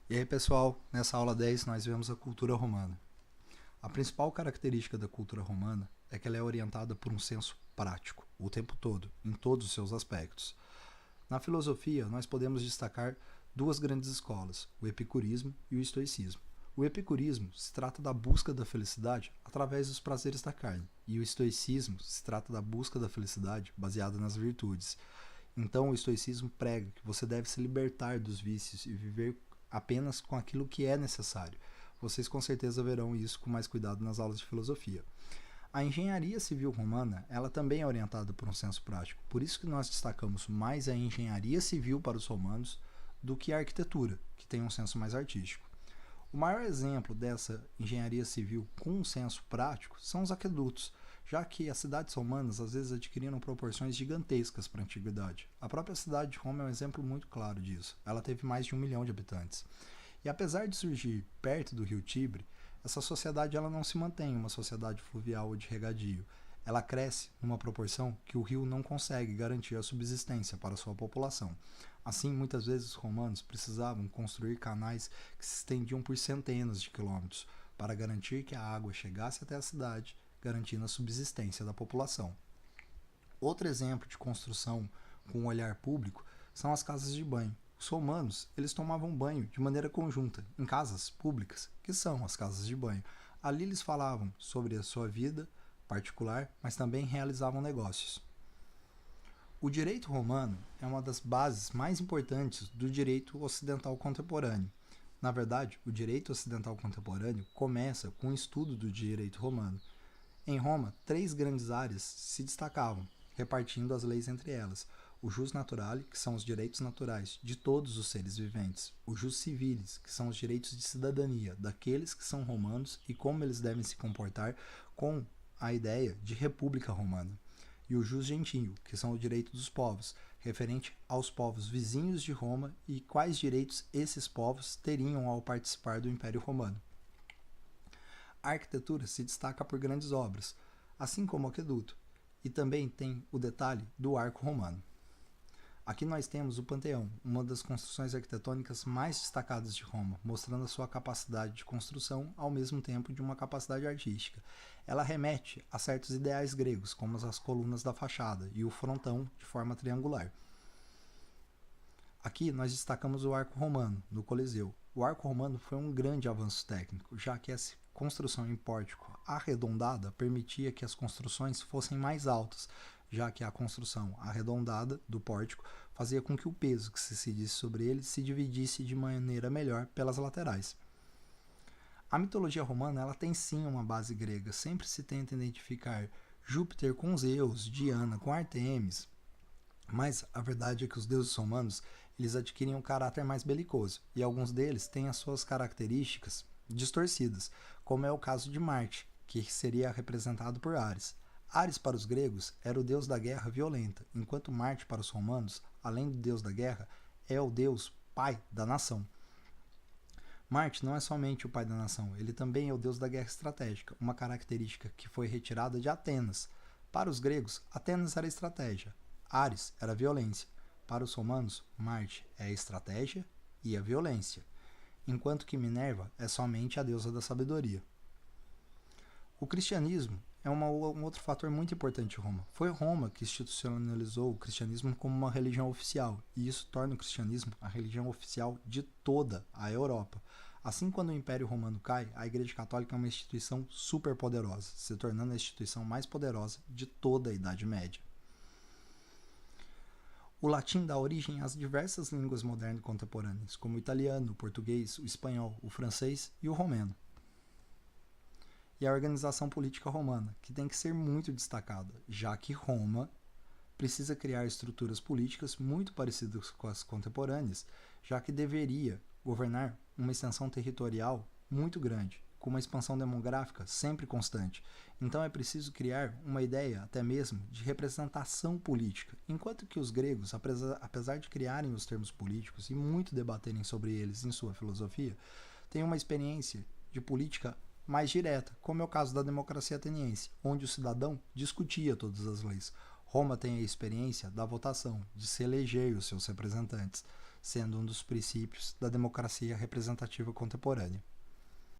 E aí, pessoal, nessa aula 10 nós vemos a cultura romana. A principal característica da cultura romana é que ela é orientada por um senso prático, o tempo todo, em todos os seus aspectos. Na filosofia, nós podemos destacar duas grandes escolas, o epicurismo e o estoicismo. O epicurismo se trata da busca da felicidade através dos prazeres da carne, e o estoicismo se trata da busca da felicidade baseada nas virtudes. Então, o estoicismo prega que você deve se libertar dos vícios e viver apenas com aquilo que é necessário. Vocês com certeza verão isso com mais cuidado nas aulas de filosofia. A engenharia civil romana, ela também é orientada por um senso prático. Por isso que nós destacamos mais a engenharia civil para os romanos do que a arquitetura, que tem um senso mais artístico. O maior exemplo dessa engenharia civil com um senso prático são os aquedutos, já que as cidades romanas às vezes adquiriram proporções gigantescas para a antiguidade. A própria cidade de Roma é um exemplo muito claro disso. Ela teve mais de 1 milhão de habitantes. E apesar de surgir perto do rio Tibre, essa sociedade ela não se mantém uma sociedade fluvial ou de regadio. Ela cresce numa proporção que o rio não consegue garantir a subsistência para sua população. Assim, muitas vezes os romanos precisavam construir canais que se estendiam por centenas de quilômetros para garantir que a água chegasse até a cidade, garantindo a subsistência da população. Outro exemplo de construção com um olhar público são as casas de banho. Os romanos, eles tomavam banho de maneira conjunta em casas públicas, que são as casas de banho. Ali eles falavam sobre a sua vida particular, mas também realizavam negócios. O direito romano é uma das bases mais importantes do direito ocidental contemporâneo. Na verdade, o direito ocidental contemporâneo começa com o estudo do direito romano. Em Roma, 3 grandes áreas se destacavam, repartindo as leis entre elas: o jus naturale, que são os direitos naturais de todos os seres viventes; o jus civilis, que são os direitos de cidadania daqueles que são romanos e como eles devem se comportar com a ideia de república romana; e o jus gentio, que são o direito dos povos, referente aos povos vizinhos de Roma e quais direitos esses povos teriam ao participar do Império Romano. A arquitetura se destaca por grandes obras, assim como o aqueduto, e também tem o detalhe do arco romano. Aqui nós temos o Panteão, uma das construções arquitetônicas mais destacadas de Roma, mostrando a sua capacidade de construção ao mesmo tempo de uma capacidade artística. Ela remete a certos ideais gregos, como as colunas da fachada e o frontão de forma triangular. Aqui nós destacamos o arco romano, no Coliseu. O arco romano foi um grande avanço técnico, já que essa construção em pórtico arredondada permitia que as construções fossem mais altas, já que a construção arredondada do pórtico fazia com que o peso que se incidisse sobre ele se dividisse de maneira melhor pelas laterais. A mitologia romana ela tem sim uma base grega, sempre se tenta identificar Júpiter com Zeus, Diana com Artemis, mas a verdade é que os deuses romanos eles adquirem um caráter mais belicoso, e alguns deles têm as suas características distorcidas, como é o caso de Marte, que seria representado por Ares. Ares para os gregos era o deus da guerra violenta, enquanto Marte para os romanos, além do deus da guerra, é o deus pai da nação. Marte não é somente o pai da nação, ele também é o deus da guerra estratégica, uma característica que foi retirada de Atenas. Para os gregos, Atenas era estratégia, Ares era a violência. Para os romanos, Marte é a estratégia e a violência, enquanto que Minerva é somente a deusa da sabedoria. O cristianismo é um outro fator muito importante em Roma. Foi Roma que institucionalizou o cristianismo como uma religião oficial, e isso torna o cristianismo a religião oficial de toda a Europa. Assim, quando o Império Romano cai, a Igreja Católica é uma instituição super poderosa, se tornando a instituição mais poderosa de toda a Idade Média. O latim dá origem às diversas línguas modernas e contemporâneas, como o italiano, o português, o espanhol, o francês e o romeno. E a organização política romana, que tem que ser muito destacada, já que Roma precisa criar estruturas políticas muito parecidas com as contemporâneas, já que deveria governar uma extensão territorial muito grande, com uma expansão demográfica sempre constante. Então é preciso criar uma ideia até mesmo de representação política, enquanto que os gregos, apesar de criarem os termos políticos e muito debaterem sobre eles em sua filosofia, têm uma experiência de política mais direta, como é o caso da democracia ateniense, onde o cidadão discutia todas as leis. Roma tem a experiência da votação, de se eleger os seus representantes. sendo um dos princípios da democracia representativa contemporânea.